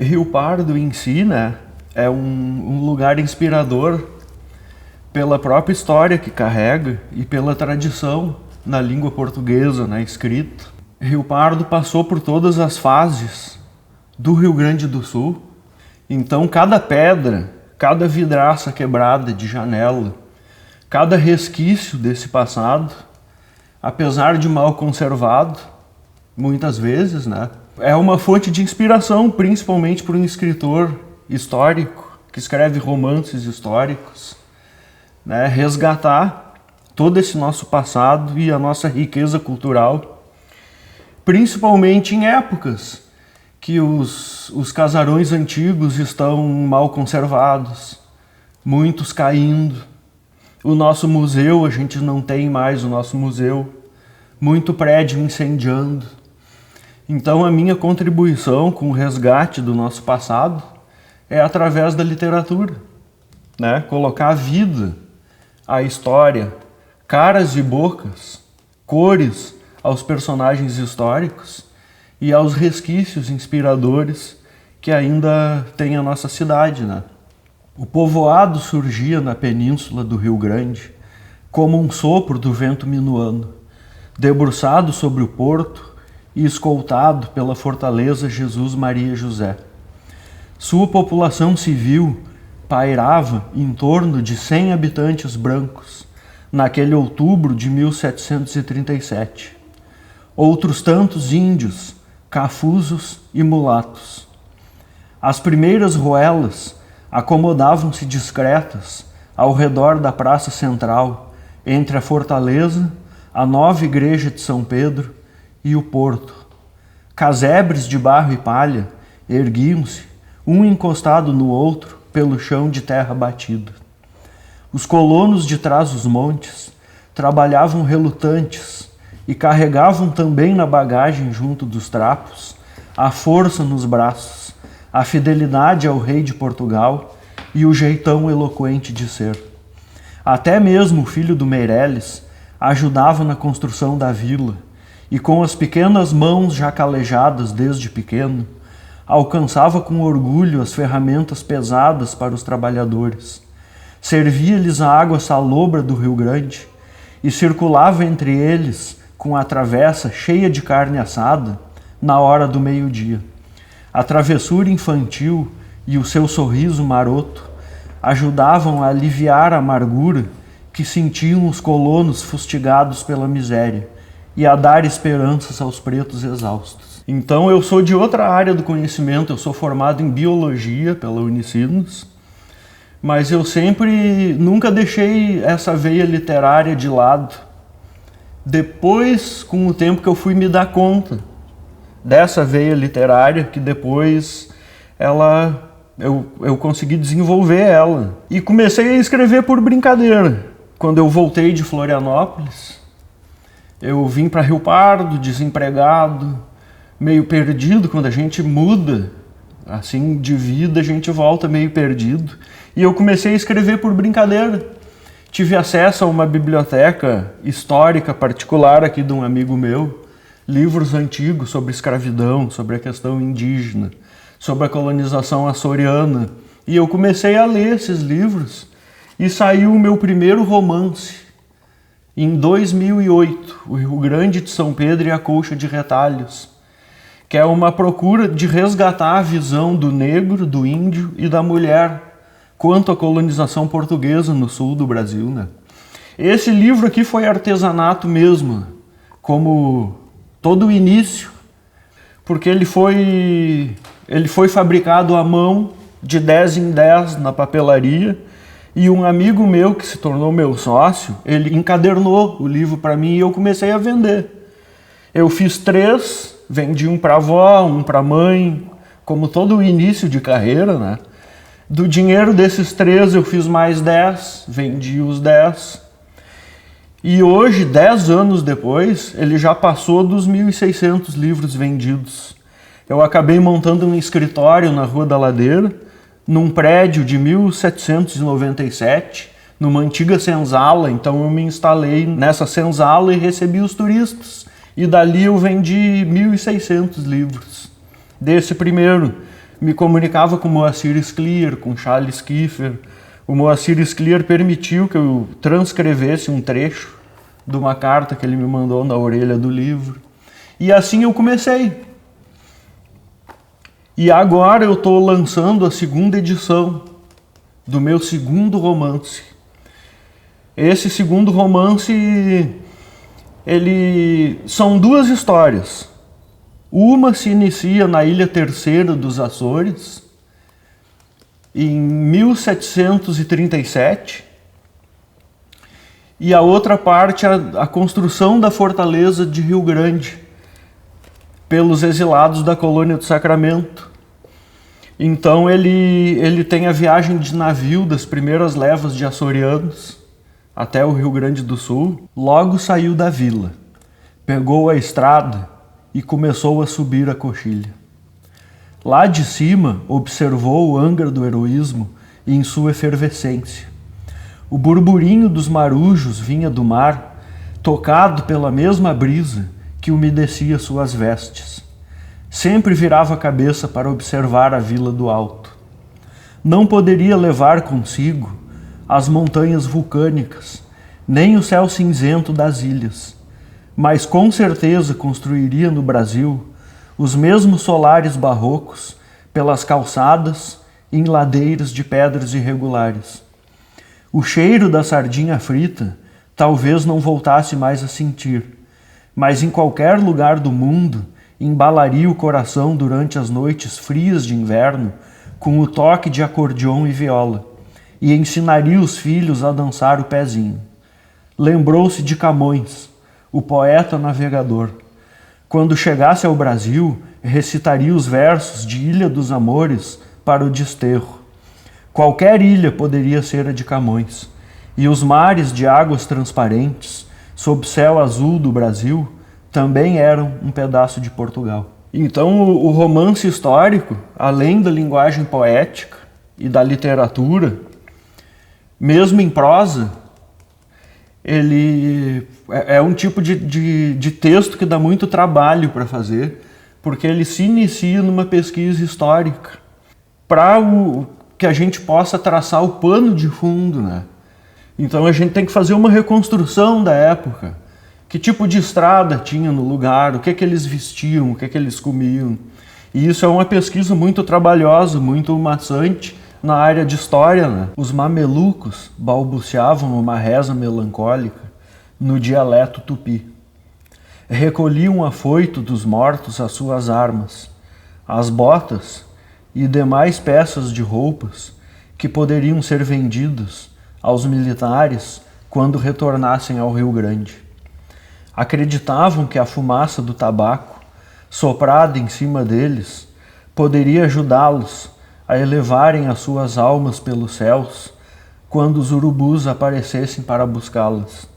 Rio Pardo em si, né, é um lugar inspirador pela própria história que carrega e pela tradição na língua portuguesa, na escrita. Rio Pardo passou por todas as fases do Rio Grande do Sul, então cada pedra, cada vidraça quebrada de janela, cada resquício desse passado, apesar de mal conservado, muitas vezes, né, é uma fonte de inspiração, principalmente para um escritor histórico que escreve romances históricos, né, resgatar todo esse nosso passado e a nossa riqueza cultural, principalmente em épocas que os casarões antigos estão mal conservados, muitos caindo. O nosso museu, a gente não tem mais o nosso museu, muito prédio incendiando. Então a minha contribuição com o resgate do nosso passado é através da literatura, né? Colocar vida à história, caras e bocas, cores aos personagens históricos e aos resquícios inspiradores que ainda tem a nossa cidade, né? O povoado surgia na península do Rio Grande como um sopro do vento minuano, debruçado sobre o porto e escoltado pela fortaleza Jesus Maria José. Sua população civil pairava em torno de 100 habitantes brancos naquele outubro de 1737. Outros tantos índios, cafusos e mulatos. As primeiras ruelas acomodavam-se discretas ao redor da praça central, entre a fortaleza, a nova igreja de São Pedro e o porto. Casebres de barro e palha erguiam-se, um encostado no outro, pelo chão de terra batida. Os colonos de Trás-os-Montes trabalhavam relutantes e carregavam também na bagagem junto dos trapos a força nos braços, a fidelidade ao rei de Portugal e o jeitão eloquente de ser. Até mesmo o filho do Meireles ajudava na construção da vila e, com as pequenas mãos já calejadas desde pequeno, alcançava com orgulho as ferramentas pesadas para os trabalhadores. Servia-lhes a água salobra do Rio Grande e circulava entre eles com a travessa cheia de carne assada na hora do meio-dia. A travessura infantil e o seu sorriso maroto ajudavam a aliviar a amargura que sentiam os colonos fustigados pela miséria e a dar esperanças aos pretos exaustos. Então eu sou de outra área do conhecimento, eu sou formado em biologia pela Unicinos, mas eu nunca deixei essa veia literária de lado. Depois, com o tempo que eu fui me dar conta dessa veia literária, que depois eu consegui desenvolver ela. E comecei a escrever por brincadeira. Quando eu voltei de Florianópolis, eu vim para Rio Pardo, desempregado, meio perdido. Quando a gente muda assim de vida, a gente volta meio perdido. E eu comecei a escrever por brincadeira. Tive acesso a uma biblioteca histórica particular aqui de um amigo meu, livros antigos sobre escravidão, sobre a questão indígena, sobre a colonização açoriana. E eu comecei a ler esses livros e saiu o meu primeiro romance, em 2008, O Rio Grande de São Pedro e a Colcha de Retalhos, que é uma procura de resgatar a visão do negro, do índio e da mulher quanto à colonização portuguesa no sul do Brasil, né? Esse livro aqui foi artesanato mesmo, como todo o início, porque ele foi fabricado à mão, de 10 em 10 na papelaria, e um amigo meu que se tornou meu sócio, ele encadernou o livro para mim e eu comecei a vender. Eu fiz 3, vendi um para a avó, um para a mãe, como todo o início de carreira, né? Do dinheiro desses 3 eu fiz mais 10, vendi os 10. E hoje, 10 anos depois, ele já passou dos 1.600 livros vendidos. Eu acabei montando um escritório na Rua da Ladeira, num prédio de 1797, numa antiga senzala. Então eu me instalei nessa senzala e recebi os turistas. E dali eu vendi 1.600 livros. Desse primeiro, me comunicava com Moacir Scliar, com Charles Kiefer. O Moacir Scliar permitiu que eu transcrevesse um trecho de uma carta que ele me mandou na orelha do livro. E assim eu comecei. E agora eu estou lançando a segunda edição do meu segundo romance. Esse segundo romance, são duas histórias. Uma se inicia na Ilha Terceira dos Açores, em 1737, e a outra parte, a construção da fortaleza de Rio Grande, pelos exilados da colônia do Sacramento. Então ele tem a viagem de navio das primeiras levas de açorianos até o Rio Grande do Sul. Logo saiu da vila, pegou a estrada e começou a subir a coxilha. Lá de cima observou o Angra do heroísmo em sua efervescência. O burburinho dos marujos vinha do mar, tocado pela mesma brisa que umedecia suas vestes. Sempre virava a cabeça para observar a vila do alto. Não poderia levar consigo as montanhas vulcânicas, nem o céu cinzento das ilhas, mas com certeza construiria no Brasil os mesmos solares barrocos pelas calçadas em ladeiras de pedras irregulares. O cheiro da sardinha frita talvez não voltasse mais a sentir, mas em qualquer lugar do mundo embalaria o coração durante as noites frias de inverno com o toque de acordeon e viola, e ensinaria os filhos a dançar o pezinho. Lembrou-se de Camões, o poeta navegador. Quando chegasse ao Brasil, recitaria os versos de Ilha dos Amores para o desterro. Qualquer ilha poderia ser a de Camões, e os mares de águas transparentes, sob céu azul do Brasil, também eram um pedaço de Portugal. Então o romance histórico, além da linguagem poética e da literatura, mesmo em prosa, ele é um tipo de texto que dá muito trabalho para fazer, porque ele se inicia numa pesquisa histórica, para que a gente possa traçar o pano de fundo, né? Então a gente tem que fazer uma reconstrução da época. Que tipo de estrada tinha no lugar, o que eles vestiam, o que eles comiam. E isso é uma pesquisa muito trabalhosa, muito maçante na área de história, né? Os mamelucos balbuciavam uma reza melancólica no dialeto tupi. Recolhiam afoito dos mortos as suas armas, as botas e demais peças de roupas que poderiam ser vendidas aos militares quando retornassem ao Rio Grande. Acreditavam que a fumaça do tabaco, soprada em cima deles, poderia ajudá-los a elevarem as suas almas pelos céus quando os urubus aparecessem para buscá-las.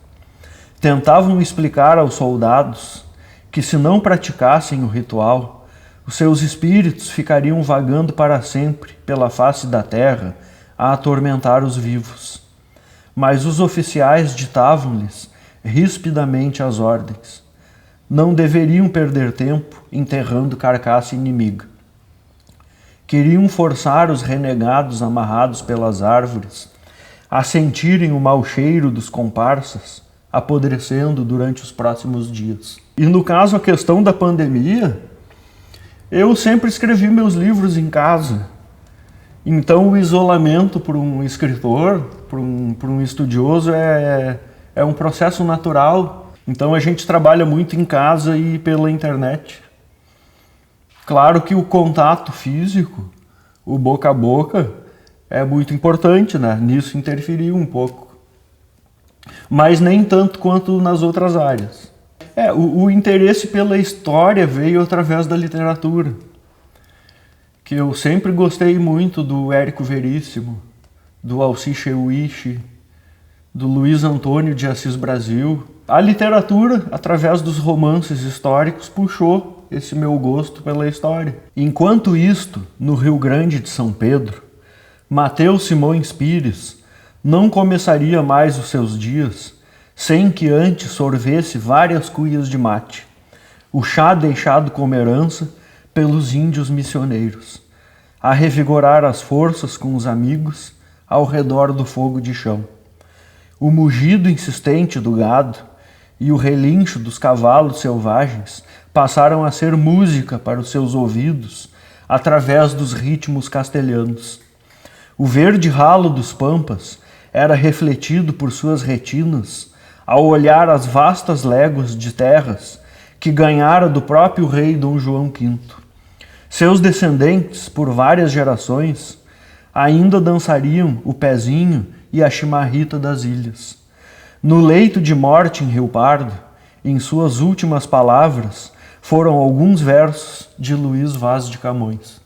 Tentavam explicar aos soldados que, se não praticassem o ritual, os seus espíritos ficariam vagando para sempre pela face da terra a atormentar os vivos. Mas os oficiais ditavam-lhes rispidamente as ordens. Não deveriam perder tempo enterrando carcaça inimiga. Queriam forçar os renegados amarrados pelas árvores a sentirem o mau cheiro dos comparsas apodrecendo durante os próximos dias. E no caso, a questão da pandemia, eu sempre escrevi meus livros em casa. Então o isolamento para um escritor, para um estudioso, é um processo natural. Então a gente trabalha muito em casa e pela internet. Claro que o contato físico, o boca a boca, é muito importante, né? Nisso interferiu um pouco. Mas nem tanto quanto nas outras áreas. O interesse pela história veio através da literatura, que eu sempre gostei muito do Érico Veríssimo, do Alcide Cheuich, do Luiz Antônio de Assis Brasil. A literatura, através dos romances históricos, puxou esse meu gosto pela história. Enquanto isto, no Rio Grande de São Pedro, Mateus Simões Pires não começaria mais os seus dias sem que antes sorvesse várias cuias de mate, o chá deixado como herança pelos índios missioneiros. a revigorar as forças com os amigos ao redor do fogo de chão. O mugido insistente do gado e o relincho dos cavalos selvagens passaram a ser música para os seus ouvidos através dos ritmos castelhanos. O verde ralo dos pampas era refletido por suas retinas ao olhar as vastas léguas de terras que ganhara do próprio rei Dom João V. Seus descendentes, por várias gerações, ainda dançariam o pezinho e a chimarrita das ilhas. No leito de morte em Rio Pardo, em suas últimas palavras, foram alguns versos de Luís Vaz de Camões.